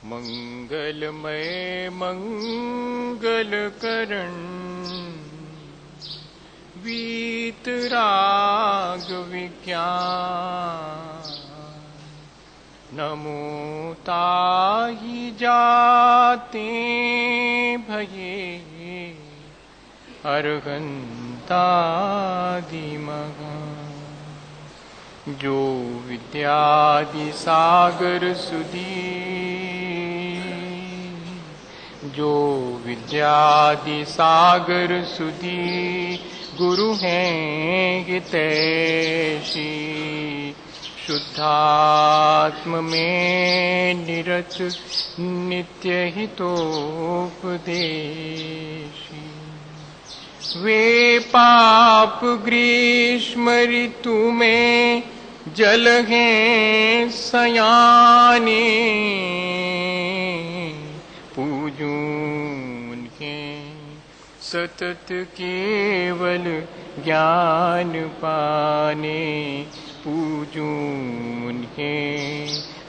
मंगलमय मंगल करण वीतराग विज्ञान नमो ताहि जाते भये अर्हन्तादिमगा जो विद्यादि सागर सुधी जो विद्यादि सागर सुधी गुरु हैं हितैषी शुद्धात्म में निरत नित्य हितोपदेशी वे पाप ग्रीष्म ऋतु में जल हैं सयाने पूजूं उनके सतत केवल ज्ञान पाने पूजूं उनके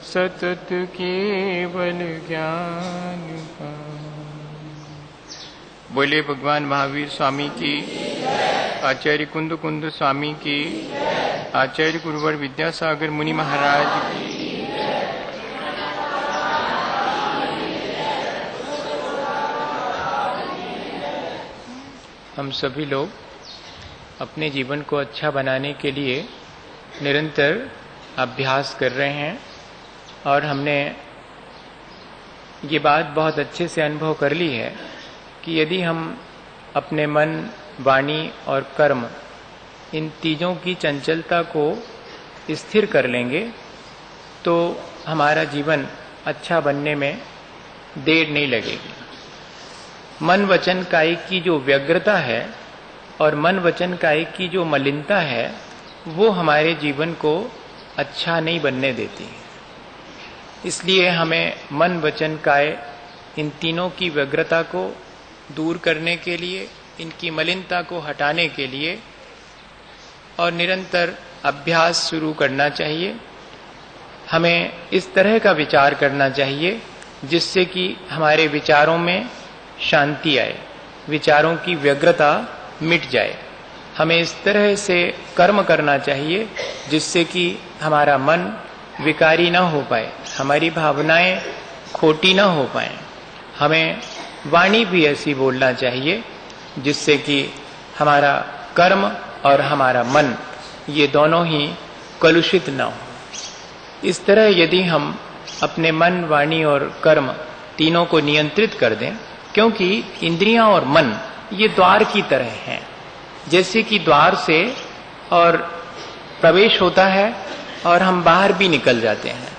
सतत केवल ज्ञान पाने। बोले भगवान महावीर स्वामी की, आचार्य कुंद कुंद स्वामी की, आचार्य गुरुवर विद्यासागर मुनि महाराज की। हम सभी लोग अपने जीवन को अच्छा बनाने के लिए निरंतर अभ्यास कर रहे हैं और हमने ये बात बहुत अच्छे से अनुभव कर ली है कि यदि हम अपने मन, वाणी और कर्म इन तीनों की चंचलता को स्थिर कर लेंगे तो हमारा जीवन अच्छा बनने में देर नहीं लगेगी। मन वचन कायिक की जो व्यग्रता है और मन वचन कायिक की जो मलिनता है वो हमारे जीवन को अच्छा नहीं बनने देती। इसलिए हमें मन वचन काय इन तीनों की व्यग्रता को दूर करने के लिए, इनकी मलिनता को हटाने के लिए और निरंतर अभ्यास शुरू करना चाहिए। हमें इस तरह का विचार करना चाहिए जिससे कि हमारे विचारों में शांति आए, विचारों की व्यग्रता मिट जाए। हमें इस तरह से कर्म करना चाहिए जिससे कि हमारा मन विकारी न हो पाए, हमारी भावनाएं खोटी न हो पाए। हमें वाणी भी ऐसी बोलना चाहिए जिससे कि हमारा कर्म और हमारा मन ये दोनों ही कलुषित न हो। इस तरह यदि हम अपने मन, वाणी और कर्म तीनों को नियंत्रित कर दें, क्योंकि इंद्रियां और मन ये द्वार की तरह हैं। जैसे कि द्वार से और प्रवेश होता है और हम बाहर भी निकल जाते हैं,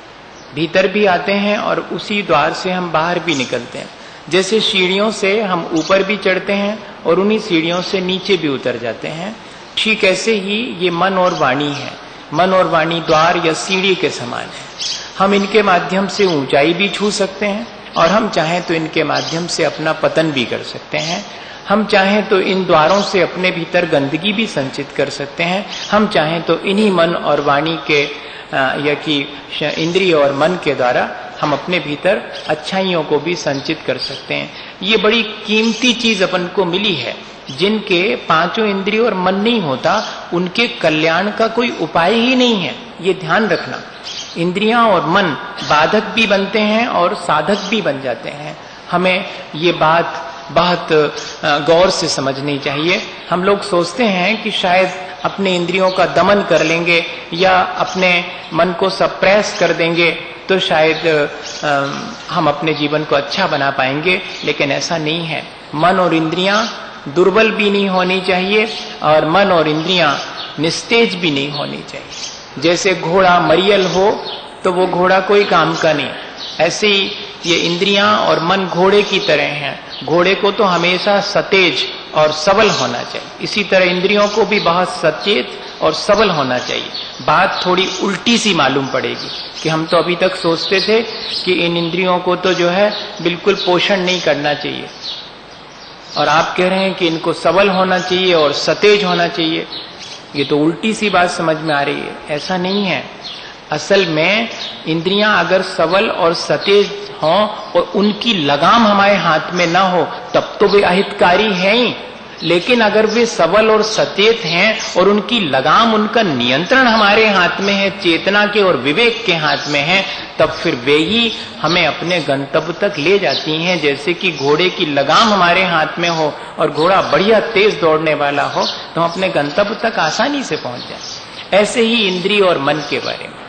भीतर भी आते हैं और उसी द्वार से हम बाहर भी निकलते हैं। जैसे सीढ़ियों से हम ऊपर भी चढ़ते हैं और उन्हीं सीढ़ियों से नीचे भी उतर जाते हैं, ठीक ऐसे ही ये मन और वाणी है। मन और वाणी द्वार या सीढ़ी के समान है। हम इनके माध्यम से ऊंचाई भी छू सकते हैं और हम चाहें तो इनके माध्यम से अपना पतन भी कर सकते हैं। हम चाहें तो इन द्वारों से अपने भीतर गंदगी भी संचित कर सकते हैं। हम चाहें तो इन्हीं मन और वाणी के या कि इंद्रिय और मन के द्वारा हम अपने भीतर अच्छाइयों को भी संचित कर सकते हैं। ये बड़ी कीमती चीज अपन को मिली है। जिनके पांचों इंद्रिय और मन नहीं होता उनके कल्याण का कोई उपाय ही नहीं है, ये ध्यान रखना। इंद्रियां और मन बाधक भी बनते हैं और साधक भी बन जाते हैं। हमें ये बात बहुत गौर से समझनी चाहिए। हम लोग सोचते हैं कि शायद अपने इंद्रियों का दमन कर लेंगे या अपने मन को सप्रेस कर देंगे तो शायद हम अपने जीवन को अच्छा बना पाएंगे, लेकिन ऐसा नहीं है। मन और इंद्रियां दुर्बल भी नहीं होनी चाहिए और मन और इंद्रियां निस्तेज भी नहीं होनी चाहिए। जैसे घोड़ा मरियल हो तो वो घोड़ा कोई काम का नहीं, ऐसे ही ये इंद्रियां और मन घोड़े की तरह हैं। घोड़े को तो हमेशा सतेज और सबल होना चाहिए। इसी तरह इंद्रियों को भी बहुत सचेत और सबल होना चाहिए। बात थोड़ी उल्टी सी मालूम पड़ेगी कि हम तो अभी तक सोचते थे कि इन इंद्रियों को तो जो है बिल्कुल पोषण नहीं करना चाहिए, और आप कह रहे हैं कि इनको सबल होना चाहिए और सतेज होना चाहिए। ये तो उल्टी सी बात समझ में आ रही है। ऐसा नहीं है। असल में इंद्रियां अगर सबल और सतेज हों और उनकी लगाम हमारे हाथ में ना हो तब तो वे अहितकारी हैं ही, लेकिन अगर वे सबल और सचेत हैं और उनकी लगाम, उनका नियंत्रण हमारे हाथ में है, चेतना के और विवेक के हाथ में है, तब फिर वे ही हमें अपने गंतव्य तक ले जाती हैं। जैसे कि घोड़े की लगाम हमारे हाथ में हो और घोड़ा बढ़िया तेज दौड़ने वाला हो तो हम अपने गंतव्य तक आसानी से पहुंच जाए। ऐसे ही इंद्रिय और मन के बारे में।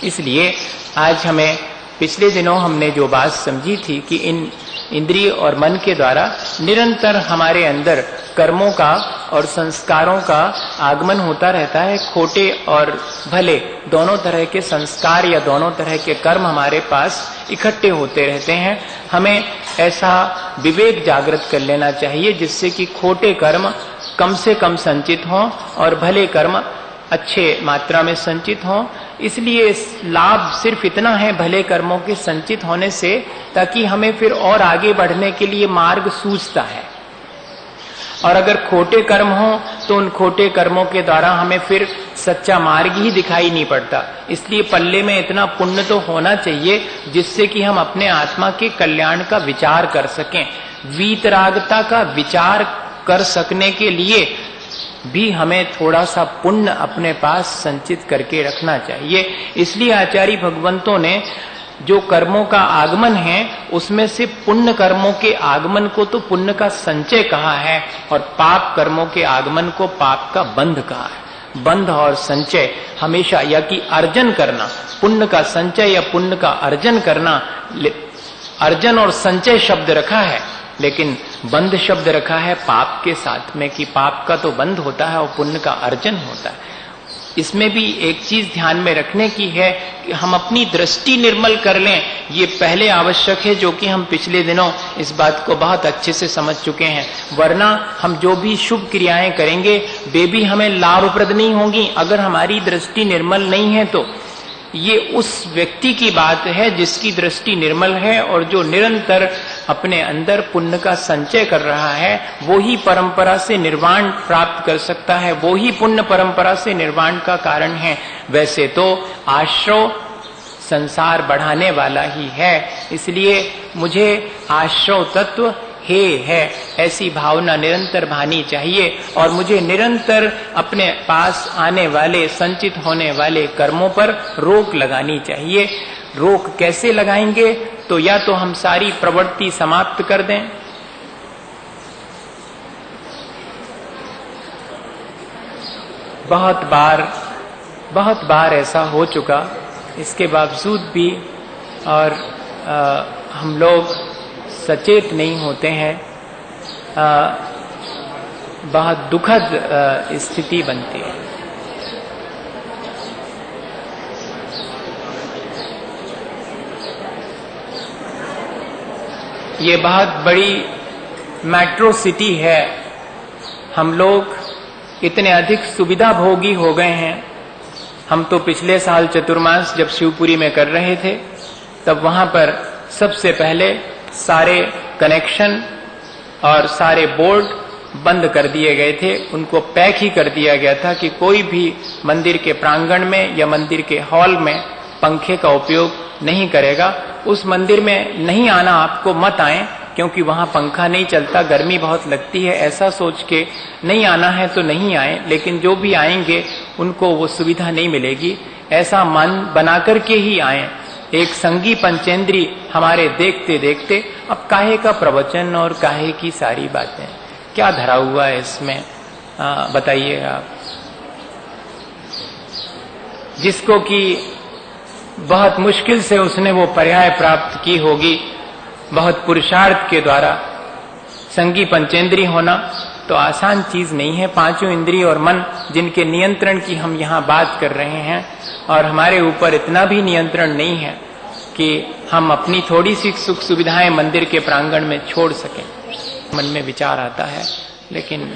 इसलिए आज हमें, पिछले दिनों हमने जो बात समझी थी कि इन इंद्रिय और मन के द्वारा निरंतर हमारे अंदर कर्मों का और संस्कारों का आगमन होता रहता है। खोटे और भले दोनों तरह के संस्कार या दोनों तरह के कर्म हमारे पास इकट्ठे होते रहते हैं। हमें ऐसा विवेक जागृत कर लेना चाहिए जिससे कि खोटे कर्म कम से कम संचित हों और भले कर्म अच्छे मात्रा में संचित हों। इसलिए लाभ सिर्फ इतना है भले कर्मों के संचित होने से, ताकि हमें फिर और आगे बढ़ने के लिए मार्ग सूझता है। और अगर खोटे कर्म हो तो उन खोटे कर्मों के द्वारा हमें फिर सच्चा मार्ग ही दिखाई नहीं पड़ता। इसलिए पल्ले में इतना पुण्य तो होना चाहिए जिससे कि हम अपने आत्मा के कल्याण का विचार कर सकें। वीतरागता का विचार कर सकने के लिए भी हमें थोड़ा सा पुण्य अपने पास संचित करके रखना चाहिए। इसलिए आचार्य भगवंतों ने जो कर्मों का आगमन है उसमें से पुण्य कर्मों के आगमन को तो पुण्य का संचय कहा है और पाप कर्मों के आगमन को पाप का बंध कहा है। बंध और संचय हमेशा, या कि अर्जन करना, पुण्य का संचय या पुण्य का अर्जन करना। अर्जन और संचय शब्द रखा है लेकिन बंध शब्द रखा है पाप के साथ में, कि पाप का तो बंध होता है और पुण्य का अर्जन होता है। इसमें भी एक चीज ध्यान में रखने की है कि हम अपनी दृष्टि निर्मल कर लें। ये पहले आवश्यक है, जो कि हम पिछले दिनों इस बात को बहुत अच्छे से समझ चुके हैं। वरना हम जो भी शुभ क्रियाएं करेंगे वे भी हमें लाभप्रद नहीं होंगी अगर हमारी दृष्टि निर्मल नहीं है। तो ये उस व्यक्ति की बात है जिसकी दृष्टि निर्मल है और जो निरंतर अपने अंदर पुण्य का संचय कर रहा है, वो ही परंपरा से निर्वाण प्राप्त कर सकता है, वो ही पुण्य परंपरा से निर्वाण का कारण है। वैसे तो आश्रव संसार बढ़ाने वाला ही है, इसलिए मुझे आश्रव तत्व है ऐसी भावना निरंतर भानी चाहिए और मुझे निरंतर अपने पास आने वाले, संचित होने वाले कर्मों पर रोक लगानी चाहिए। रोक कैसे लगाएंगे? तो या तो हम सारी प्रवृत्ति समाप्त कर दें, बहुत बार ऐसा हो चुका, इसके बावजूद भी और हम लोग सचेत नहीं होते हैं। बहुत दुखद स्थिति बनती है। ये बहुत बड़ी मेट्रो सिटी है। हम लोग इतने अधिक सुविधा भोगी हो गए हैं। हम तो पिछले साल चतुर्मास जब शिवपुरी में कर रहे थे तब वहां पर सबसे पहले सारे कनेक्शन और सारे बोर्ड बंद कर दिए गए थे। उनको पैक ही कर दिया गया था कि कोई भी मंदिर के प्रांगण में या मंदिर के हॉल में पंखे का उपयोग नहीं करेगा। उस मंदिर में नहीं आना, आपको मत आए, क्योंकि वहां पंखा नहीं चलता, गर्मी बहुत लगती है। ऐसा सोच के नहीं आना है तो नहीं आए, लेकिन जो भी आएंगे उनको वो सुविधा नहीं मिलेगी। ऐसा मन बना करके ही आए। एक संगी पंचेंद्री हमारे देखते देखते अब काहे का प्रवचन और काहे की सारी बातें, क्या धरा हुआ है इसमें, बताइएगा आप। जिसको कि बहुत मुश्किल से उसने वो पर्याय प्राप्त की होगी, बहुत पुरुषार्थ के द्वारा। संगी पंचेंद्री होना तो आसान चीज नहीं है। पांचों इंद्रिय और मन जिनके नियंत्रण की हम यहाँ बात कर रहे हैं, और हमारे ऊपर इतना भी नियंत्रण नहीं है कि हम अपनी थोड़ी सी सुख सुविधाएं मंदिर के प्रांगण में छोड़ सकें। मन में विचार आता है, लेकिन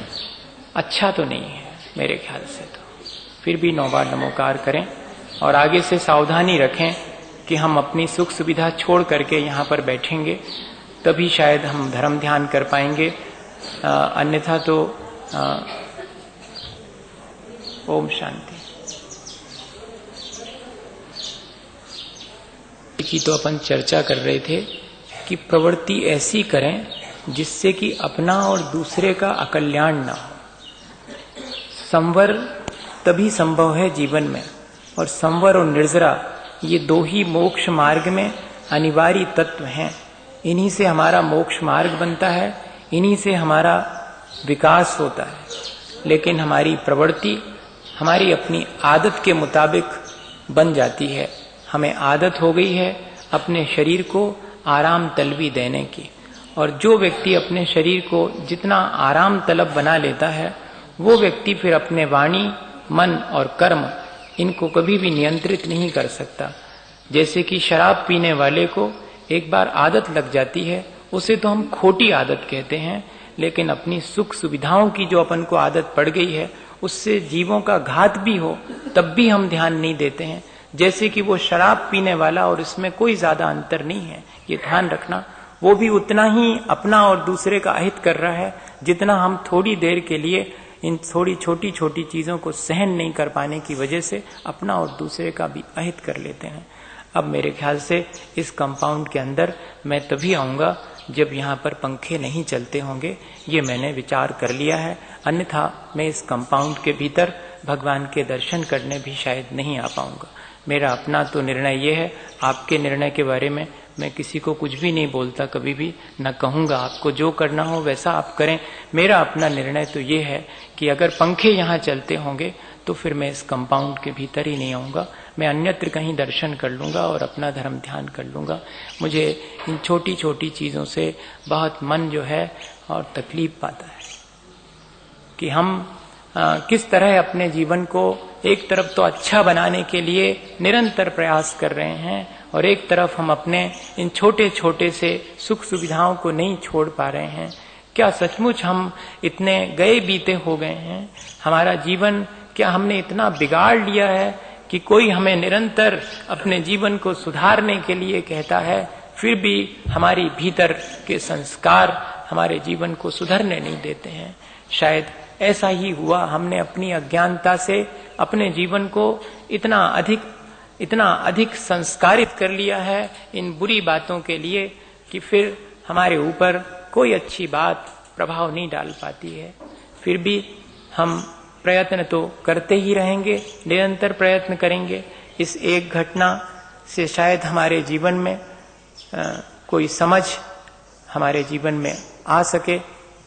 अच्छा तो नहीं है मेरे ख्याल से। तो फिर भी 9 बार नमोकार करें और आगे से सावधानी रखें कि हम अपनी सुख सुविधा छोड़ करके यहाँ पर बैठेंगे, तभी शायद हम धर्म ध्यान कर पाएंगे। अन्यथा तो ओम शांति। की तो अपन चर्चा कर रहे थे कि प्रवृत्ति ऐसी करें जिससे कि अपना और दूसरे का अकल्याण ना हो। संवर तभी संभव है जीवन में, और संवर और निर्जरा ये 2 ही मोक्ष मार्ग में अनिवार्य तत्व हैं। इन्हीं से हमारा मोक्ष मार्ग बनता है, इन्हीं से हमारा विकास होता है। लेकिन हमारी प्रवृत्ति हमारी अपनी आदत के मुताबिक बन जाती है। हमें आदत हो गई है अपने शरीर को आराम तलबी देने की, और जो व्यक्ति अपने शरीर को जितना आराम तलब बना लेता है, वो व्यक्ति फिर अपने वाणी, मन और कर्म इनको कभी भी नियंत्रित नहीं कर सकता। जैसे कि शराब पीने वाले को एक बार आदत लग जाती है, उसे तो हम खोटी आदत कहते हैं, लेकिन अपनी सुख सुविधाओं की जो अपन को आदत पड़ गई है, उससे जीवों का घात भी हो तब भी हम ध्यान नहीं देते हैं। जैसे कि वो शराब पीने वाला और इसमें कोई ज्यादा अंतर नहीं है, ये ध्यान रखना। वो भी उतना ही अपना और दूसरे का अहित कर रहा है जितना हम थोड़ी देर के लिए इन थोड़ी छोटी छोटी चीजों को सहन नहीं कर पाने की वजह से अपना और दूसरे का भी अहित कर लेते हैं। अब मेरे ख्याल से इस कंपाउंड के अंदर मैं तभी आऊंगा जब यहाँ पर पंखे नहीं चलते होंगे, ये मैंने विचार कर लिया है। अन्यथा मैं इस कंपाउंड के भीतर भगवान के दर्शन करने भी शायद नहीं आ पाऊंगा। मेरा अपना तो निर्णय ये है, आपके निर्णय के बारे में मैं किसी को कुछ भी नहीं बोलता, कभी भी न कहूंगा। आपको जो करना हो वैसा आप करें। मेरा अपना निर्णय तो ये है कि अगर पंखे यहाँ चलते होंगे तो फिर मैं इस कंपाउंड के भीतर ही नहीं आऊंगा, मैं अन्यत्र कहीं दर्शन कर लूंगा और अपना धर्म ध्यान कर लूंगा। मुझे इन छोटी छोटी चीजों से बहुत मन जो है और तकलीफ पाता है कि हम किस तरह अपने जीवन को एक तरफ तो अच्छा बनाने के लिए निरंतर प्रयास कर रहे हैं, और एक तरफ हम अपने इन छोटे छोटे से सुख सुविधाओं को नहीं छोड़ पा रहे हैं। क्या सचमुच हम इतने गए बीते हो गए हैं? हमारा जीवन क्या हमने इतना बिगाड़ लिया है कि कोई हमें निरंतर अपने जीवन को सुधारने के लिए कहता है, फिर भी हमारी भीतर के संस्कार हमारे जीवन को सुधरने नहीं देते हैं? शायद ऐसा ही हुआ, हमने अपनी अज्ञानता से अपने जीवन को इतना अधिक संस्कारित कर लिया है इन बुरी बातों के लिए कि फिर हमारे ऊपर कोई अच्छी बात प्रभाव नहीं डाल पाती है। फिर भी हम प्रयत्न तो करते ही रहेंगे, निरंतर प्रयत्न करेंगे। इस एक घटना से शायद हमारे जीवन में कोई समझ हमारे जीवन में आ सके,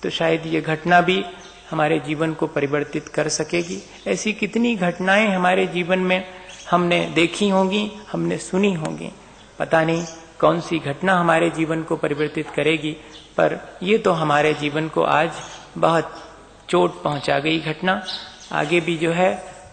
तो शायद ये घटना भी हमारे जीवन को परिवर्तित कर सकेगी। ऐसी कितनी घटनाएं हमारे जीवन में हमने देखी होंगी, हमने सुनी होंगी। पता नहीं कौन सी घटना हमारे जीवन को परिवर्तित करेगी, पर ये तो हमारे जीवन को आज बहुत चोट पहुंचा गई घटना। आगे भी जो है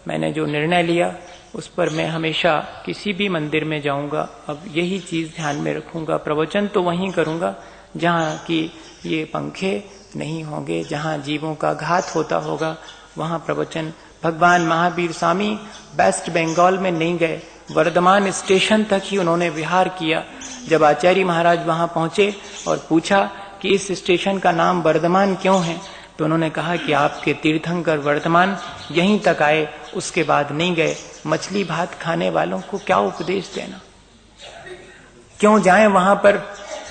मैंने जो निर्णय लिया उस पर मैं हमेशा किसी भी मंदिर में जाऊंगा, अब यही चीज ध्यान में रखूंगा। प्रवचन तो वहीं करूंगा जहाँ की ये पंखे नहीं होंगे, जहाँ जीवों का घात होता होगा वहाँ प्रवचन। भगवान महावीर स्वामी वेस्ट बंगाल में नहीं गए, वर्धमान स्टेशन तक ही उन्होंने विहार किया। जब आचार्य महाराज वहां पहुंचे और पूछा कि इस स्टेशन का नाम वर्धमान क्यों है, तो उन्होंने कहा कि आपके तीर्थंकर वर्धमान यहीं तक आए, उसके बाद नहीं गए। मछली भात खाने वालों को क्या उपदेश देना, क्यों जाएं वहां पर?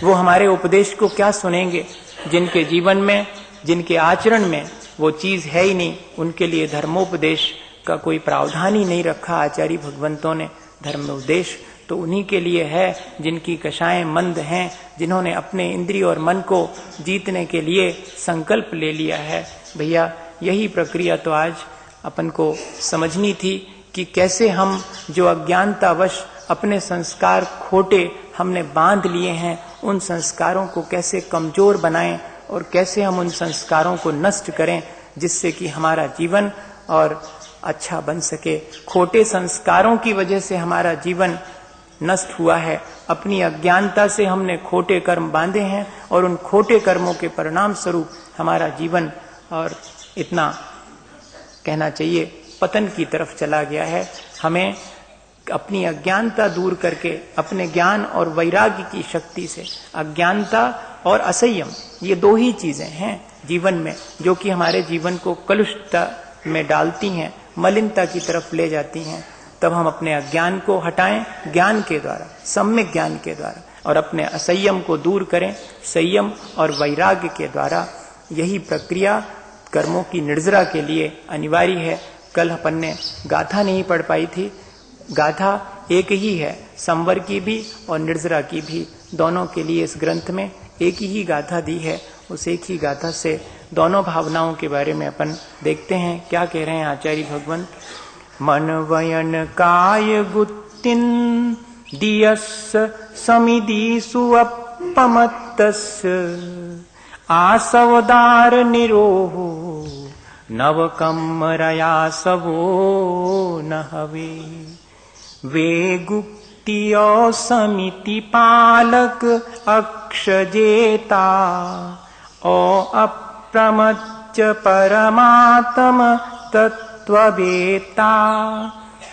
वो हमारे उपदेश को क्या सुनेंगे? जिनके जीवन में, जिनके आचरण में वो चीज है ही नहीं, उनके लिए धर्मोपदेश का कोई प्रावधान ही नहीं रखा आचार्य भगवंतों ने। धर्मोपदेश तो उन्हीं के लिए है जिनकी कषाएं मंद हैं, जिन्होंने अपने इंद्रिय और मन को जीतने के लिए संकल्प ले लिया है। भैया यही प्रक्रिया तो आज अपन को समझनी थी कि कैसे हम जो अज्ञानतावश अपने संस्कार खोटे हमने बांध लिए हैं, उन संस्कारों को कैसे कमजोर बनाएं और कैसे हम उन संस्कारों को नष्ट करें जिससे कि हमारा जीवन और अच्छा बन सके। खोटे संस्कारों की वजह से हमारा जीवन नष्ट हुआ है। अपनी अज्ञानता से हमने खोटे कर्म बांधे हैं और उन खोटे कर्मों के परिणाम स्वरूप हमारा जीवन और इतना कहना चाहिए पतन की तरफ चला गया है। हमें अपनी अज्ञानता दूर करके अपने ज्ञान और वैराग्य की शक्ति से, अज्ञानता और असंयम ये दो ही चीजें हैं जीवन में जो कि हमारे जीवन को कलुषता में डालती हैं, मलिनता की तरफ ले जाती हैं। तब हम अपने अज्ञान को हटाएं ज्ञान के द्वारा, सम्यक ज्ञान के द्वारा, और अपने असंयम को दूर करें संयम और वैराग्य के द्वारा। यही प्रक्रिया कर्मों की निर्जरा के लिए अनिवार्य है। कल अपन ने गाथा नहीं पढ़ पाई थी। गाथा एक ही है, संवर की भी और निर्जरा की भी, दोनों के लिए इस ग्रंथ में एक ही गाथा दी है। उस एक ही गाथा से दोनों भावनाओं के बारे में अपन देखते हैं। क्या कह रहे हैं आचार्य भगवान? मन वयन काय गुत्तिन दियस समिदिषु अपमत्तस्य आसवदार निरोहो नवकम्मरया सवो न हवे। वे गुप्तियो समिति पालक अक्षजेता ओ अप्रमच्च परमात्म तत्ववेता।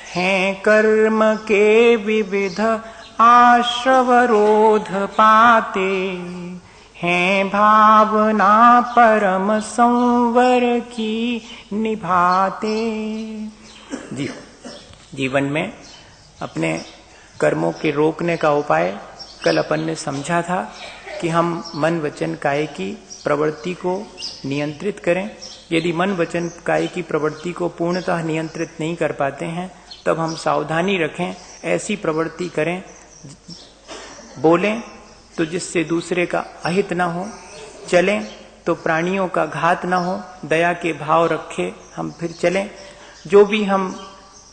हैं कर्म के विविध आश्रवरोध पाते, हैं भावना परम संवर की निभाते। जीवन में अपने कर्मों के रोकने का उपाय कल अपन ने समझा था कि हम मन वचन काया की प्रवृत्ति को नियंत्रित करें। यदि मन वचन काया की प्रवृत्ति को पूर्णतः नियंत्रित नहीं कर पाते हैं तब हम सावधानी रखें, ऐसी प्रवृत्ति करें, बोलें तो जिससे दूसरे का अहित न हो, चलें तो प्राणियों का घात न हो, दया के भाव रखे हम फिर चलें। जो भी हम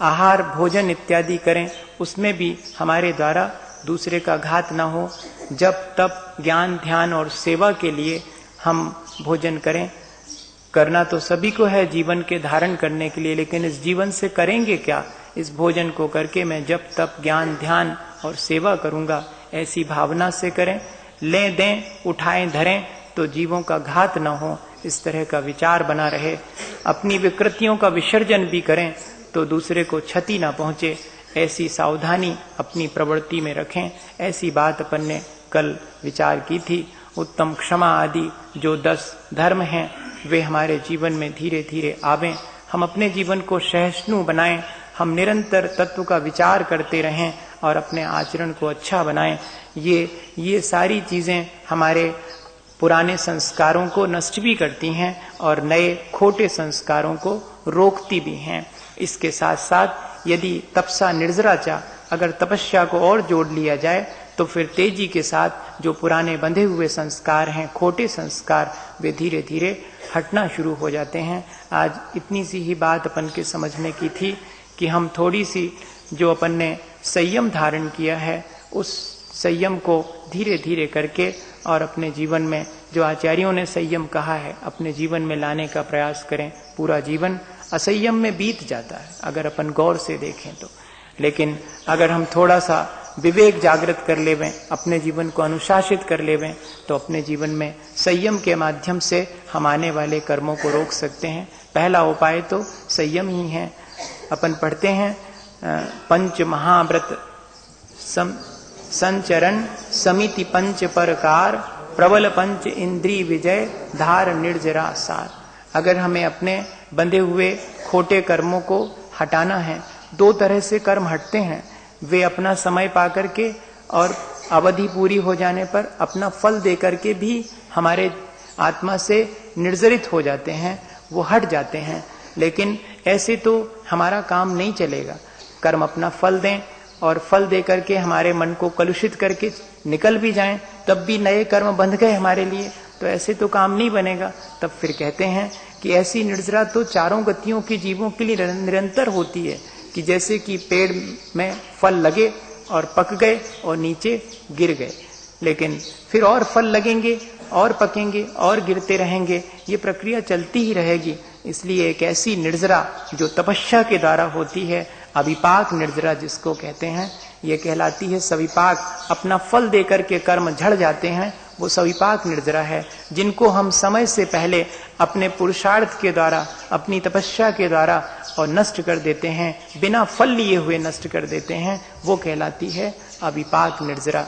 आहार भोजन इत्यादि करें उसमें भी हमारे द्वारा दूसरे का घात न हो। जब तब ज्ञान ध्यान और सेवा के लिए हम भोजन करें। करना तो सभी को है जीवन के धारण करने के लिए, लेकिन इस जीवन से करेंगे क्या? इस भोजन को करके मैं जब तब ज्ञान ध्यान और सेवा करूंगा, ऐसी भावना से करें। लें दें उठाएं धरें तो जीवों का घात न हो, इस तरह का विचार बना रहे। अपनी विकृतियों का विसर्जन भी करें तो दूसरे को क्षति न पहुंचे, ऐसी सावधानी अपनी प्रवृत्ति में रखें। ऐसी बात अपन ने कल विचार की थी। उत्तम क्षमा आदि जो 10 धर्म हैं वे हमारे जीवन में धीरे धीरे आवें। हम अपने जीवन को सहिष्णु बनाएं, हम निरंतर तत्व का विचार करते रहें और अपने आचरण को अच्छा बनाएं। ये सारी चीजें हमारे पुराने संस्कारों को नष्ट भी करती हैं और नए खोटे संस्कारों को रोकती भी हैं। इसके साथ साथ यदि तपसा निर्जराचा, अगर तपस्या को और जोड़ लिया जाए तो फिर तेजी के साथ जो पुराने बंधे हुए संस्कार हैं, खोटे संस्कार, वे धीरे धीरे हटना शुरू हो जाते हैं। आज इतनी सी ही बात अपन के समझने की थी कि हम थोड़ी सी जो अपन ने संयम धारण किया है उस संयम को धीरे धीरे करके और अपने जीवन में जो आचार्यों ने संयम कहा है अपने जीवन में लाने का प्रयास करें। पूरा जीवन असंयम में बीत जाता है अगर अपन गौर से देखें तो, लेकिन अगर हम थोड़ा सा विवेक जागृत कर लेवें, अपने जीवन को अनुशासित कर लेवें तो अपने जीवन में संयम के माध्यम से हम आने वाले कर्मों को रोक सकते हैं। पहला उपाय तो संयम ही है। अपन पढ़ते हैं पंच महाव्रत संचरण समिति पंच परकार प्रबल पंच इंद्री विजय धार निर्जरा सार। अगर हमें अपने बंधे हुए खोटे कर्मों को हटाना है, 2 तरह से कर्म हटते हैं। वे अपना समय पा करके और अवधि पूरी हो जाने पर अपना फल दे करके भी हमारे आत्मा से निर्जरित हो जाते हैं, वो हट जाते हैं। लेकिन ऐसे तो हमारा काम नहीं चलेगा। कर्म अपना फल दें और फल दे करके हमारे मन को कलुषित करके निकल भी जाएं, तब भी नए कर्म बंध गए हमारे लिए, तो ऐसे तो काम नहीं बनेगा। तब फिर कहते हैं कि ऐसी निर्जरा तो चारों गतियों के जीवों के लिए निरंतर होती है कि जैसे कि पेड़ में फल लगे और पक गए और नीचे गिर गए, लेकिन फिर और फल लगेंगे और पकेंगे और गिरते रहेंगे, ये प्रक्रिया चलती ही रहेगी। इसलिए एक ऐसी निर्जरा जो तपस्या के द्वारा होती है, अविपाक निर्जरा जिसको कहते हैं, ये कहलाती है सविपाक। अपना फल देकर के कर्म झड़ जाते हैं वो सविपाक निर्जरा है, जिनको हम समय से पहले अपने पुरुषार्थ के द्वारा, अपनी तपस्या के द्वारा और नष्ट कर देते हैं, बिना फल लिए हुए नष्ट कर देते हैं, वो कहलाती है अविपाक निर्जरा।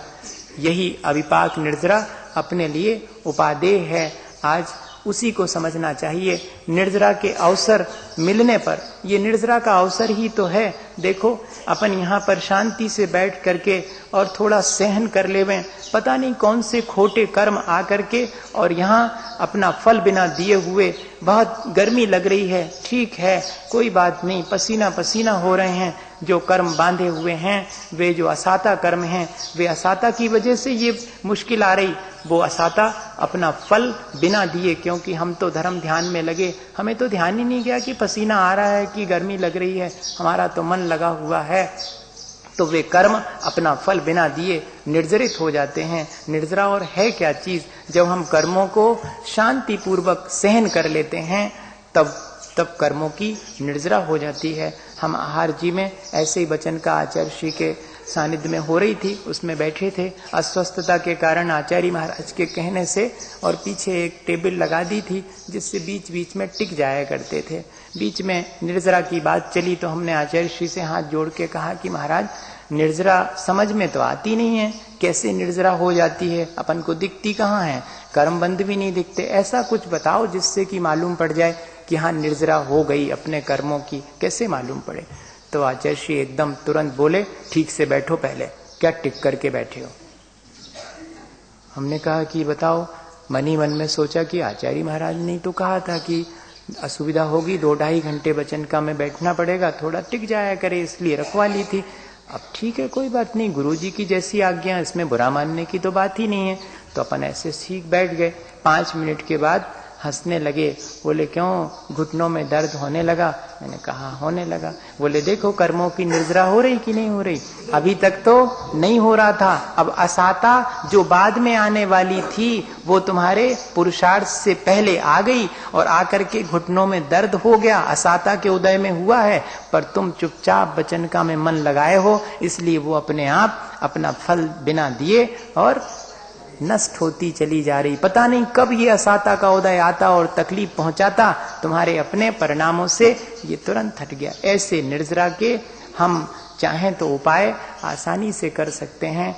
यही अविपाक निर्जरा अपने लिए उपादेय है। आज उसी को समझना चाहिए। निर्जरा के अवसर मिलने पर, ये निर्जरा का अवसर ही तो है। देखो अपन यहाँ पर शांति से बैठ करके और थोड़ा सहन कर लेवें, पता नहीं कौन से खोटे कर्म आ करके और यहाँ अपना फल बिना दिए हुए, बहुत गर्मी लग रही है, ठीक है कोई बात नहीं, पसीना पसीना हो रहे हैं, जो कर्म बांधे हुए हैं वे जो असाता कर्म हैं, वे असाता की वजह से ये मुश्किल आ रही, वो असाता अपना फल बिना दिए, क्योंकि हम तो धर्म ध्यान में लगे, हमें तो ध्यान ही नहीं गया कि पसीना आ रहा है कि गर्मी लग रही है, हमारा तो मन लगा हुआ है, तो वे कर्म अपना फल बिना दिए निर्जरित हो जाते हैं। निर्जरा और है क्या चीज? जब हम कर्मों को शांति पूर्वक सहन कर लेते हैं तब कर्मों की निर्जरा हो जाती है। हम आहार जी में ऐसे ही वचन का आचार्य श्री के सानिध्य में हो रही थी, उसमें बैठे थे, अस्वस्थता के कारण आचार्य महाराज के कहने से, और पीछे एक टेबल लगा दी थी जिससे बीच बीच में टिक जाया करते थे। बीच में निर्जरा की बात चली तो हमने आचार्य श्री से हाथ जोड़ के कहा कि महाराज निर्जरा समझ में तो आती नहीं है, कैसे निर्जरा हो जाती है, अपन को दिखती कहाँ है, कर्म बंध भी नहीं दिखते, ऐसा कुछ बताओ जिससे कि मालूम पड़ जाए कि हाँ निर्जरा हो गई अपने कर्मों की, कैसे मालूम पड़े। तो आचार्य श्री एकदम तुरंत बोले, ठीक से बैठो, पहले क्या टिक करके बैठे हो। हमने कहा कि बताओ, मन ही मन में सोचा कि आचार्य महाराज ने तो कहा था कि असुविधा होगी, 2-2.5 घंटे वचन का में बैठना पड़ेगा, थोड़ा टिक जाया करे, इसलिए रखवा ली थी। अब ठीक है कोई बात नहीं, गुरुजी की जैसी आज्ञा, इसमें बुरा मानने की तो बात ही नहीं है। तो अपन ऐसे सीख बैठ गए। 5 मिनट के बाद हंसने लगे, बोले क्यों घुटनों में दर्द होने लगा? मैंने कहा होने लगा। बोले देखो कर्मों की निर्जरा हो रही कि नहीं हो रही? अभी तक तो नहीं हो रहा था, अब असाता जो बाद में आने वाली थी वो तुम्हारे पुरुषार्थ से पहले आ गई और आकर के घुटनों में दर्द हो गया, असाता के उदय में हुआ है, पर तुम चुपचाप वचनका में मन लगाए हो, इसलिए वो अपने आप अपना फल बिना दिए और नष्ट होती चली जा रही। पता नहीं कब ये असाता का उदय आता और तकलीफ पहुंचाता, तुम्हारे अपने परिणामों से ये तुरंत हट गया। ऐसे निर्जरा के हम चाहें तो उपाय आसानी से कर सकते हैं।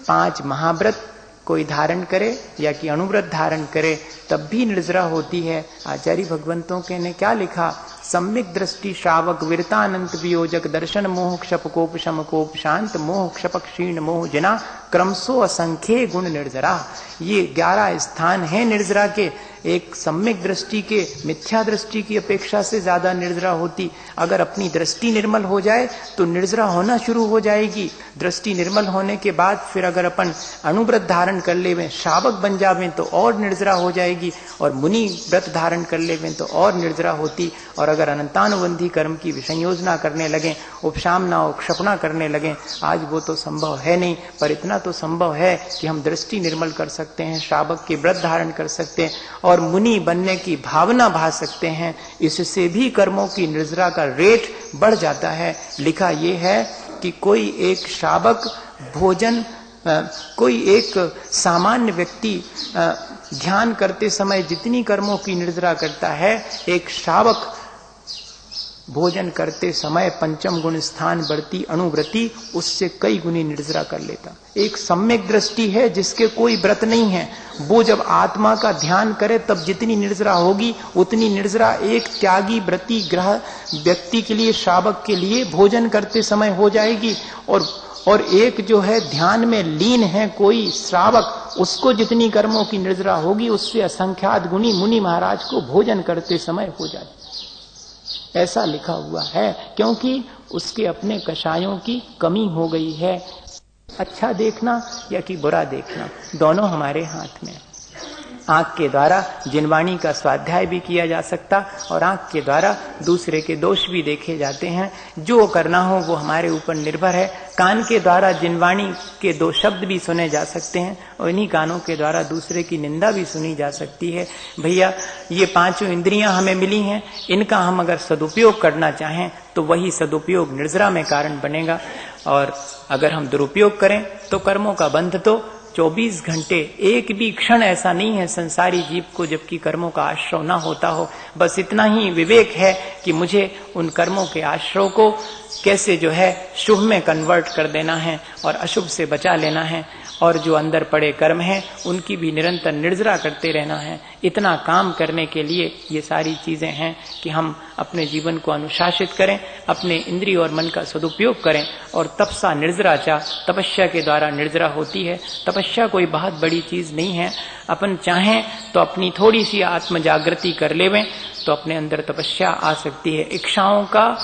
5 महाव्रत कोई धारण करे या कि अनुव्रत धारण करे तब भी निर्जरा होती है। आचार्य भगवंतों के ने क्या लिखा? सम्यक दृष्टि श्रावक विरतानंत वियोजक दर्शन मोह क्षप कोप शम कोप शांत मोह क्षपक क्षीण मोह जना क्रमशो असंख्य गुण निर्जरा। ये 11 स्थान है निर्जरा के। एक सम्यक दृष्टि के मिथ्या दृष्टि की अपेक्षा से ज्यादा निर्जरा होती। अगर अपनी दृष्टि निर्मल हो जाए तो निर्जरा होना शुरू हो जाएगी। दृष्टि निर्मल होने के बाद फिर अगर अपन अनुव्रत धारण कर लेवें, श्रावक बन जावें तो और निर्जरा हो जाएगी, और मुनि व्रत धारण कर लेवें तो और निर्जरा होती। और अगर अनंतानुबंधी कर्म की विसंयोजना करने लगे, उपशामना और क्षपणा करने लगे, आज वो तो संभव है नहीं, पर इतना तो संभव है कि हम दृष्टि निर्मल कर सकते हैं, श्रावक के व्रत धारण कर सकते हैं और मुनि बनने की भावना भा सकते हैं। इससे भी कर्मों की निर्जरा का रेट बढ़ जाता है। लिखा ये है कि कोई एक श्रावक भोजन, कोई एक सामान्य व्यक्ति ध्यान करते समय जितनी कर्मों की निर्जरा करता है, एक श्रावक भोजन करते समय 5म गुण स्थान बढ़ती अनुव्रति उससे कई गुनी निर्जरा कर लेता। एक सम्यक दृष्टि है जिसके कोई व्रत नहीं है, वो जब आत्मा का ध्यान करे तब जितनी निर्जरा होगी उतनी निर्जरा एक त्यागी व्रती ग्रह व्यक्ति के लिए, श्रावक के लिए भोजन करते समय हो जाएगी। और एक जो है ध्यान में लीन है कोई श्रावक, उसको जितनी कर्मों की निर्जरा होगी उससे असंख्यात गुनी मुनि महाराज को भोजन करते समय हो जाएगी। ऐसा लिखा हुआ है, क्योंकि उसके अपने कषायों की कमी हो गई है। अच्छा देखना या कि बुरा देखना, दोनों हमारे हाथ में। आंख के द्वारा जिनवाणी का स्वाध्याय भी किया जा सकता और आंख के द्वारा दूसरे के दोष भी देखे जाते हैं। जो करना हो वो हमारे ऊपर निर्भर है। कान के द्वारा जिनवाणी के 2 शब्द भी सुने जा सकते हैं और इन्हीं कानों के द्वारा दूसरे की निंदा भी सुनी जा सकती है। भैया ये 5 इंद्रियां हमें मिली हैं, इनका हम अगर सदुपयोग करना चाहें तो वही सदुपयोग निर्जरा में कारण बनेगा, और अगर हम दुरुपयोग करें तो कर्मों का बंध तो 24 घंटे एक भी क्षण ऐसा नहीं है संसारी जीव को जबकि कर्मों का आश्रय ना होता हो। बस इतना ही विवेक है कि मुझे उन कर्मों के आश्रय को कैसे जो है शुभ में कन्वर्ट कर देना है और अशुभ से बचा लेना है, और जो अंदर पड़े कर्म हैं उनकी भी निरंतर निर्जरा करते रहना है। इतना काम करने के लिए ये सारी चीजें हैं कि हम अपने जीवन को अनुशासित करें, अपने इंद्रिय और मन का सदुपयोग करें। और तपसा निर्जराचा, तपस्या के द्वारा निर्जरा होती है। तपस्या कोई बहुत बड़ी चीज नहीं है। अपन चाहें तो अपनी थोड़ी सी आत्म जागृति कर लेवें तो अपने अंदर तपस्या आ सकती है। इच्छाओं का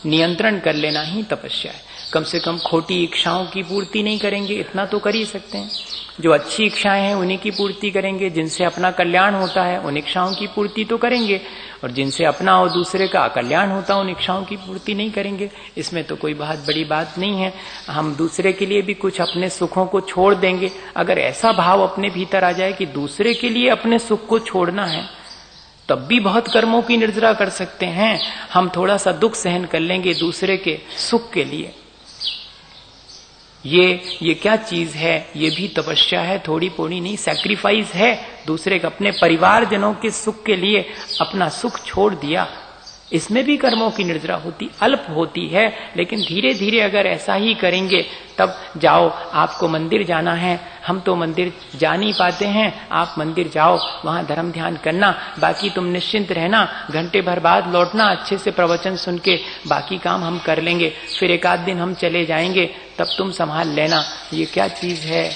नियंत्रण कर लेना ही तपस्या है। कम से कम खोटी इच्छाओं की पूर्ति नहीं करेंगे, इतना तो कर ही सकते हैं। जो अच्छी इच्छाएं हैं उन्हीं की पूर्ति करेंगे, जिनसे अपना कल्याण होता है उन इच्छाओं की पूर्ति तो करेंगे, और जिनसे अपना और दूसरे का कल्याण होता है उन इच्छाओं की पूर्ति नहीं करेंगे। इसमें तो कोई बहुत बड़ी बात नहीं है। हम दूसरे के लिए भी कुछ अपने सुखों को छोड़ देंगे। अगर ऐसा भाव अपने भीतर आ जाए कि दूसरे के लिए अपने सुख को छोड़ना है, तब भी बहुत कर्मों की निर्जरा कर सकते हैं। हम थोड़ा सा दुख सहन कर लेंगे दूसरे के सुख के लिए। ये क्या चीज है? ये भी तपस्या है, थोड़ी पोड़ी नहीं, सैक्रिफाइस है। दूसरे के अपने परिवारजनों के सुख के लिए अपना सुख छोड़ दिया, इसमें भी कर्मों की निर्जरा होती, अल्प होती है। लेकिन धीरे धीरे अगर ऐसा ही करेंगे तब जाओ, आपको मंदिर जाना है, हम तो मंदिर जा नहीं पाते हैं, आप मंदिर जाओ, वहां धर्म ध्यान करना, बाकी तुम निश्चिंत रहना, घंटे भर बाद लौटना, अच्छे से प्रवचन सुन के बाकी काम हम कर लेंगे, फिर एक आध दिन हम चले जाएंगे, तब तुम संभाल लेना। ये क्या चीज है?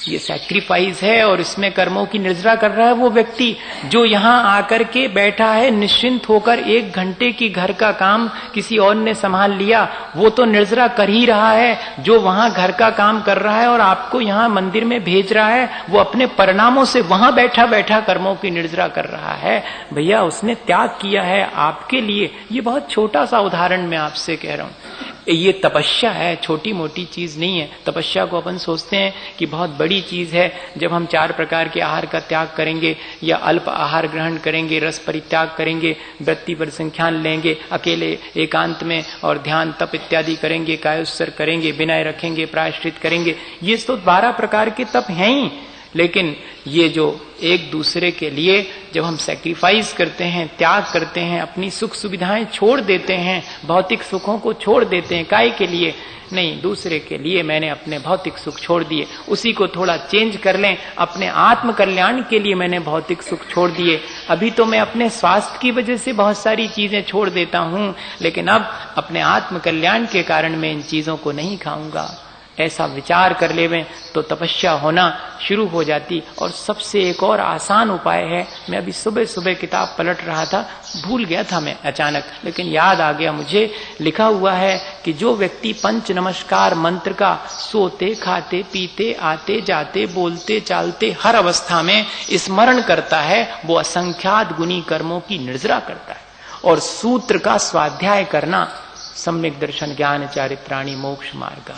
ये सैक्रिफाइस है। और इसमें कर्मों की निर्जरा कर रहा है वो व्यक्ति जो यहां आकर के बैठा है निश्चिंत होकर, 1 घंटे की घर का काम किसी और ने संभाल लिया, वो तो निर्जरा कर ही रहा है। जो वहां घर का काम कर रहा है और आपको यहां मंदिर में भेज रहा है, वो अपने परिणामों से वहां बैठा बैठा कर्मों की निर्जरा कर रहा है। भैया उसने त्याग किया है आपके लिए। ये बहुत छोटा सा उदाहरण मैं आपसे कह रहा हूं। ये तपस्या है, छोटी मोटी चीज नहीं है। तपस्या को अपन सोचते हैं कि बहुत बड़ी चीज है। जब हम 4 प्रकार के आहार का त्याग करेंगे या अल्प आहार ग्रहण करेंगे, रस परित्याग करेंगे, वृत्ति पर संख्यान लेंगे, अकेले एकांत में और ध्यान तप इत्यादि करेंगे, कायोत्सर्ग करेंगे, विनय रखेंगे, प्रायश्चित करेंगे, ये तो 12 प्रकार के तप हैं ही। लेकिन ये जो एक दूसरे के लिए जब हम सैक्रिफाइस करते हैं, त्याग करते हैं, अपनी सुख सुविधाएं छोड़ देते हैं, भौतिक सुखों को छोड़ देते हैं, काय के लिए? नहीं, दूसरे के लिए मैंने अपने भौतिक सुख छोड़ दिए, उसी को थोड़ा चेंज कर लें। अपने आत्म कल्याण के लिए मैंने भौतिक सुख छोड़ दिए। अभी तो मैं अपने स्वास्थ्य की वजह से बहुत सारी चीजें छोड़ देता हूं, लेकिन अब अपने आत्म कल्याण के कारण मैं इन चीजों को नहीं खाऊंगा। ऐसा विचार कर लेवें तो तपस्या होना शुरू हो जाती। और सबसे एक और आसान उपाय है, मैं अभी सुबह सुबह किताब पलट रहा था, भूल गया था मैं अचानक, लेकिन याद आ गया मुझे। लिखा हुआ है कि जो व्यक्ति पंच नमस्कार मंत्र का सोते खाते पीते आते जाते बोलते चालते हर अवस्था में स्मरण करता है, वो असंख्यात गुनी कर्मों की निर्जरा करता है। और सूत्र का स्वाध्याय करना, सम्यक दर्शन ज्ञान चारित्राणि मोक्ष मार्ग,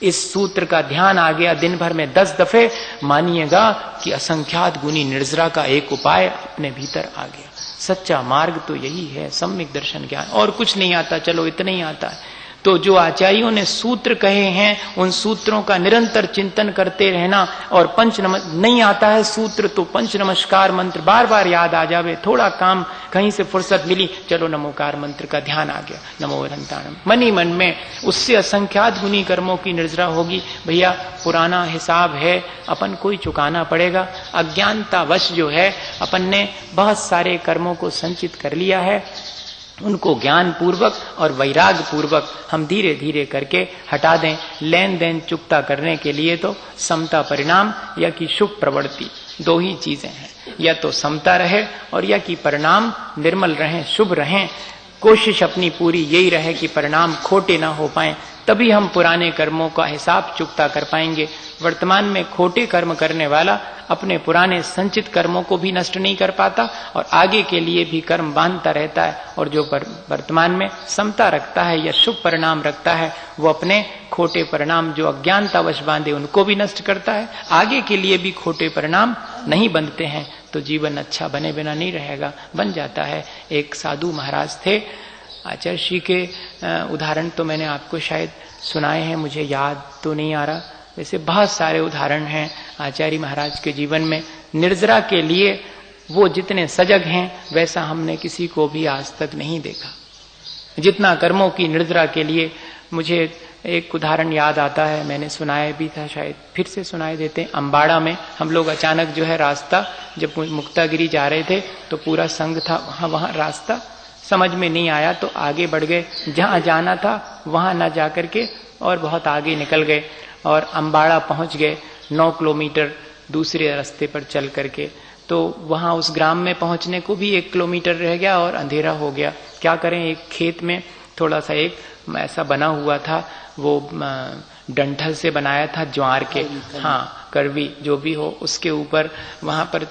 इस सूत्र का ध्यान आ गया दिन भर में 10 दफे, मानिएगा कि असंख्यात गुनी निर्जरा का एक उपाय अपने भीतर आ गया। सच्चा मार्ग तो यही है, सम्यक दर्शन ज्ञान। और कुछ नहीं आता, चलो इतना ही आता है। तो जो आचार्यों ने सूत्र कहे हैं उन सूत्रों का निरंतर चिंतन करते रहना। और नहीं आता है सूत्र तो पंच नमस्कार मंत्र बार बार याद आ जावे। थोड़ा काम कहीं से फुर्सत मिली, चलो नमोकार मंत्र का ध्यान आ गया, नमो अनंताणम, मन ही मन में, उससे असंख्यात गुनी कर्मों की निर्जरा होगी। भैया पुराना हिसाब है, अपन को ही चुकाना पड़ेगा। अज्ञानतावश जो है अपन ने बहुत सारे कर्मों को संचित कर लिया है, उनको ज्ञान पूर्वक और वैराग पूर्वक हम धीरे धीरे करके हटा दें। लेन देन चुकता करने के लिए तो समता परिणाम या कि शुभ प्रवृत्ति, 2 ही चीजें हैं। या तो समता रहे और या कि परिणाम निर्मल रहें, शुभ रहें। कोशिश अपनी पूरी यही रहे कि परिणाम खोटे ना हो पाए, तभी हम पुराने कर्मों का हिसाब चुकता कर पाएंगे। वर्तमान में खोटे कर्म करने वाला अपने पुराने संचित कर्मों को भी नष्ट नहीं कर पाता और आगे के लिए भी कर्म बांधता रहता है। और जो वर्तमान में समता रखता है या शुभ परिणाम रखता है, वो अपने खोटे परिणाम जो अज्ञानतावश बांधे उनको भी नष्ट करता है, आगे के लिए भी खोटे परिणाम नहीं बनते हैं। तो जीवन अच्छा बने बिना नहीं रहेगा, बन जाता है। एक साधु महाराज थे, आचार्य श्री के उदाहरण तो मैंने आपको शायद सुनाए हैं, मुझे याद तो नहीं आ रहा, वैसे बहुत सारे उदाहरण हैं आचार्य महाराज के जीवन में। निर्जरा के लिए वो जितने सजग हैं वैसा हमने किसी को भी आज तक नहीं देखा, जितना कर्मों की निर्जरा के लिए। मुझे एक उदाहरण याद आता है, मैंने सुनाया भी था, शायद फिर से सुनाए देते हैं। अम्बाड़ा में हम लोग अचानक जो है रास्ता, जब मुक्तागिरी जा रहे थे तो पूरा संघ था वहां रास्ता समझ में नहीं आया तो आगे बढ़ गए, जहां जाना था वहां ना जाकर के और बहुत आगे निकल गए और अम्बाड़ा पहुंच गए 9 किलोमीटर दूसरे रास्ते पर चल करके। तो वहां उस ग्राम में पहुंचने को भी 1 किलोमीटर रह गया और अंधेरा हो गया। क्या करें, एक खेत में थोड़ा सा एक ऐसा बना हुआ था, वो डंठल से बनाया था ज्वार के, हाँ करवी जो भी हो, उसके ऊपर वहां पर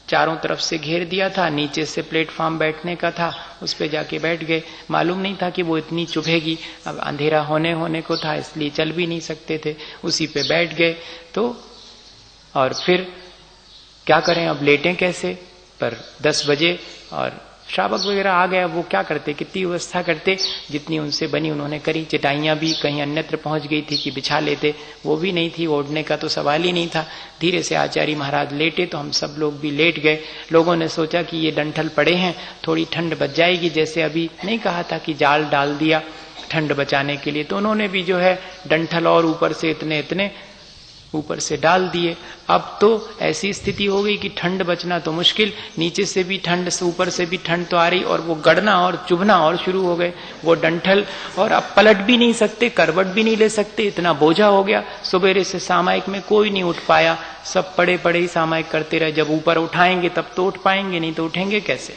चारों तरफ से घेर दिया था, नीचे से प्लेटफॉर्म बैठने का था, उस पे जाके बैठ गए। मालूम नहीं था कि वो इतनी चुभेगी, अब अंधेरा होने को था इसलिए चल भी नहीं सकते थे, उसी पे बैठ गए। तो और फिर क्या करें, अब लेटें कैसे, पर 10 बजे और श्रावक वगैरह आ गया, वो क्या करते, कितनी व्यवस्था करते, जितनी उनसे बनी उन्होंने करी। चटाइयां भी कहीं अन्यत्र पहुंच गई थी कि बिछा लेते, वो भी नहीं थी, ओढ़ने का तो सवाल ही नहीं था। धीरे से आचार्य महाराज लेटे तो हम सब लोग भी लेट गए। लोगों ने सोचा कि ये डंठल पड़े हैं, थोड़ी ठंड बच जाएगी, जैसे अभी नहीं कहा था कि जाल डाल दिया ठंड बचाने के लिए, तो उन्होंने भी जो है डंठल और ऊपर से इतने ऊपर से डाल दिए। अब तो ऐसी स्थिति हो गई कि ठंड बचना तो मुश्किल, नीचे से भी ठंड से ऊपर से भी ठंड तो आ रही, और वो गड़ना और चुभना और शुरू हो गए वो डंठल, और अब पलट भी नहीं सकते, करवट भी नहीं ले सकते, इतना बोझा हो गया। सुबेरे से सामायिक में कोई नहीं उठ पाया, सब पड़े पड़े ही सामायिक करते रहे। जब ऊपर उठाएंगे तब तो उठ पाएंगे, नहीं तो उठेंगे कैसे।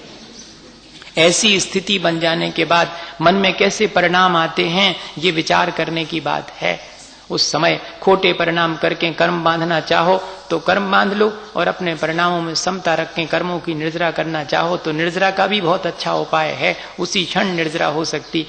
ऐसी स्थिति बन जाने के बाद मन में कैसे परिणाम आते हैं, ये विचार करने की बात है। उस समय खोटे परिणाम करके कर्म बांधना चाहो तो कर्म बांध लो, और अपने परिणामों में समता रख के कर्मों की निर्जरा करना चाहो तो निर्जरा का भी बहुत अच्छा उपाय है, उसी क्षण निर्जरा हो सकती।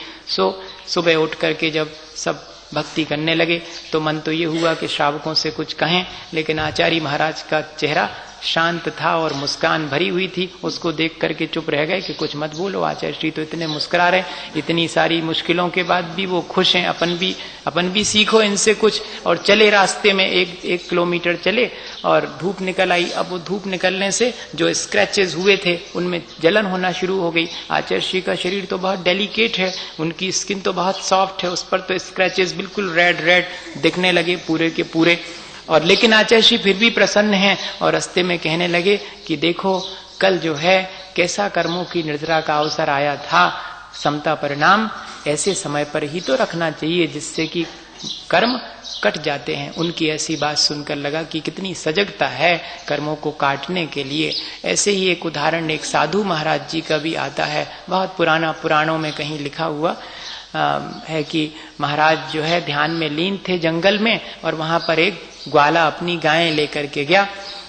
सुबह उठ करके जब सब भक्ति करने लगे तो मन तो ये हुआ कि श्रावकों से कुछ कहें, लेकिन आचार्य महाराज का चेहरा शांत था और मुस्कान भरी हुई थी, उसको देख करके चुप रह गए कि कुछ मत बोलो, आचार्य श्री तो इतने मुस्कुरा रहे, इतनी सारी मुश्किलों के बाद भी वो खुश हैं, अपन भी सीखो इनसे कुछ। और चले रास्ते में एक किलोमीटर चले और धूप निकल आई। अब वो धूप निकलने से जो स्क्रैचेस हुए थे उनमें जलन होना शुरू हो गई। आचार्य श्री का शरीर तो बहुत डेलिकेट है, उनकी स्किन तो बहुत सॉफ्ट है, उस पर तो स्क्रैचेस बिल्कुल रेड दिखने लगे पूरे के पूरे। और लेकिन आचार्य श्री फिर भी प्रसन्न हैं और रास्ते में कहने लगे कि देखो कल जो है कैसा कर्मों की निर्जरा का अवसर आया था, समता परिणाम ऐसे समय पर ही तो रखना चाहिए जिससे कि कर्म कट जाते हैं। उनकी ऐसी बात सुनकर लगा कि कितनी सजगता है कर्मों को काटने के लिए। ऐसे ही एक उदाहरण एक साधु महाराज जी का भी आता है, बहुत पुराना, पुराणों में कहीं लिखा हुआ है कि महाराज जो है ध्यान में लीन थे जंगल में, और वहां पर एक ग्वाला अपनी गायें लेकर के गया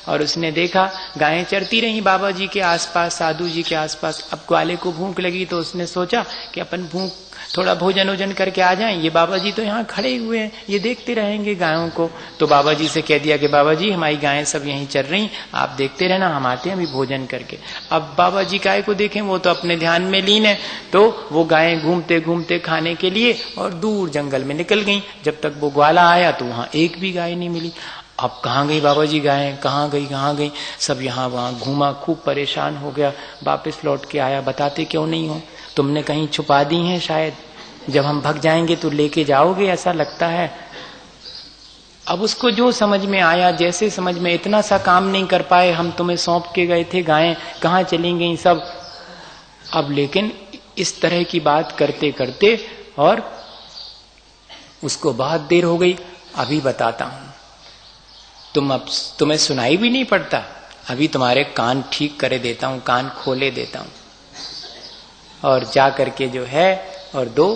और उसने देखा गायें चरती रही बाबा जी के आसपास, साधु जी के आसपास। अब ग्वाले को भूख लगी तो उसने सोचा कि अपन थोड़ा भोजन वोजन करके आ जाएं, ये बाबा जी तो यहाँ खड़े हुए हैं, ये देखते रहेंगे गायों को। तो बाबा जी से कह दिया कि बाबा जी हमारी गायें सब यहीं चल रही, आप देखते रहना, हम आते हैं अभी भोजन करके। अब बाबा जी गाय को देखें, वो तो अपने ध्यान में लीन है, तो वो गायें घूमते घूमते खाने के लिए और दूर जंगल में निकल गई। जब तक वो ग्वाला आया तो वहां एक भी गाय नहीं मिली। अब कहाँ गई बाबा जी गायें, कहाँ गई, सब यहाँ वहां घूमा, खूब परेशान हो गया, वापस लौट के आया, बताते क्यों नहीं हो, तुमने कहीं छुपा दी हैं शायद, जब हम भाग जाएंगे तो लेके जाओगे ऐसा लगता है। अब उसको जो समझ में आया, जैसे समझ में, इतना सा काम नहीं कर पाए, हम तुम्हें सौंप के गए थे, गायें कहाँ चली गई सब। अब लेकिन इस तरह की बात करते करते और उसको बहुत देर हो गई। अभी बताता हूं, तुम्हें सुनाई भी नहीं पड़ता, अभी तुम्हारे कान ठीक करे देता हूं, कान खोले देता हूं। और जा करके जो है और 2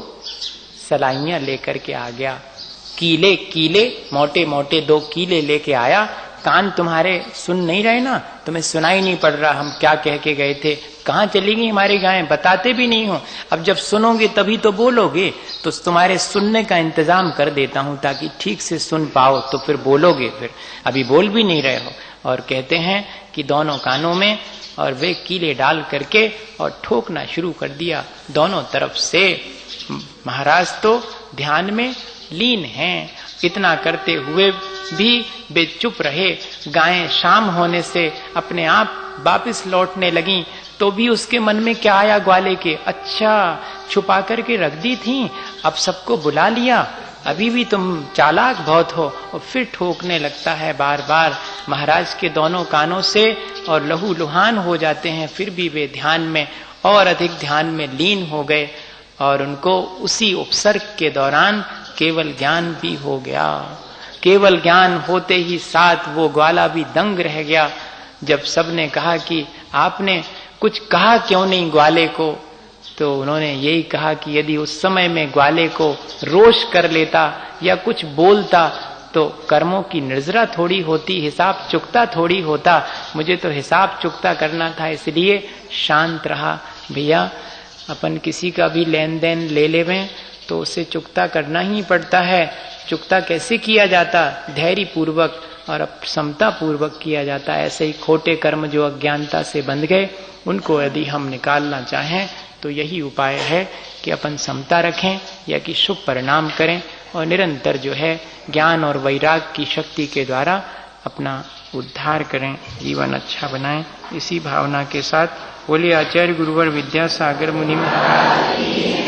सलाइयां लेकर के आ गया, कीले मोटे मोटे 2 कीले लेके आया। कान तुम्हारे सुन नहीं रहे ना, तुम्हें सुनाई नहीं पड़ रहा हम क्या कह के गए थे, कहाँ चली गई हमारी गायें, बताते भी नहीं हो। अब जब सुनोगे तभी तो बोलोगे, तो तुम्हारे सुनने का इंतजाम कर देता हूं ताकि ठीक से सुन पाओ, तो फिर बोलोगे, फिर अभी बोल भी नहीं रहे हो। और कहते हैं कि दोनों कानों में और वे कीले डाल करके और ठोकना शुरू कर दिया दोनों तरफ से। महाराज तो ध्यान में लीन हैं, इतना करते हुए भी वे चुप रहे। गायें शाम होने से अपने आप वापस लौटने लगीं, तो भी उसके मन में क्या आया ग्वाले के, अच्छा छुपा करके रख दी थी, अब सबको बुला लिया, अभी भी तुम चालाक बहुत हो। और फिर ठोकने लगता है बार बार महाराज के दोनों कानों से, और लहू लुहान हो जाते हैं। फिर भी वे ध्यान में और अधिक ध्यान में लीन हो गए, और उनको उसी उपसर्ग के दौरान केवल ज्ञान भी हो गया। केवल ज्ञान होते ही साथ वो ग्वाला भी दंग रह गया। जब सबने कहा कि आपने कुछ कहा क्यों नहीं ग्वाले को, तो उन्होंने यही कहा कि यदि उस समय में ग्वाले को रोष कर लेता या कुछ बोलता तो कर्मों की निर्जरा थोड़ी होती, हिसाब चुकता थोड़ी होता। मुझे तो हिसाब चुकता करना था, इसलिए शांत रहा। भैया अपन किसी का भी लेन देन ले लेवें तो उसे चुकता करना ही पड़ता है। चुकता कैसे किया जाता? धैर्य पूर्वक और समता पूर्वक किया जाता है। ऐसे ही खोटे कर्म जो अज्ञानता से बंध गए, उनको यदि हम निकालना चाहें तो यही उपाय है कि अपन समता रखें या कि शुभ परिणाम करें, और निरंतर जो है ज्ञान और वैराग की शक्ति के द्वारा अपना उद्धार करें, जीवन अच्छा बनाएं। इसी भावना के साथ बोलिए आचार्य गुरुवर विद्यासागर मुनि महाराज।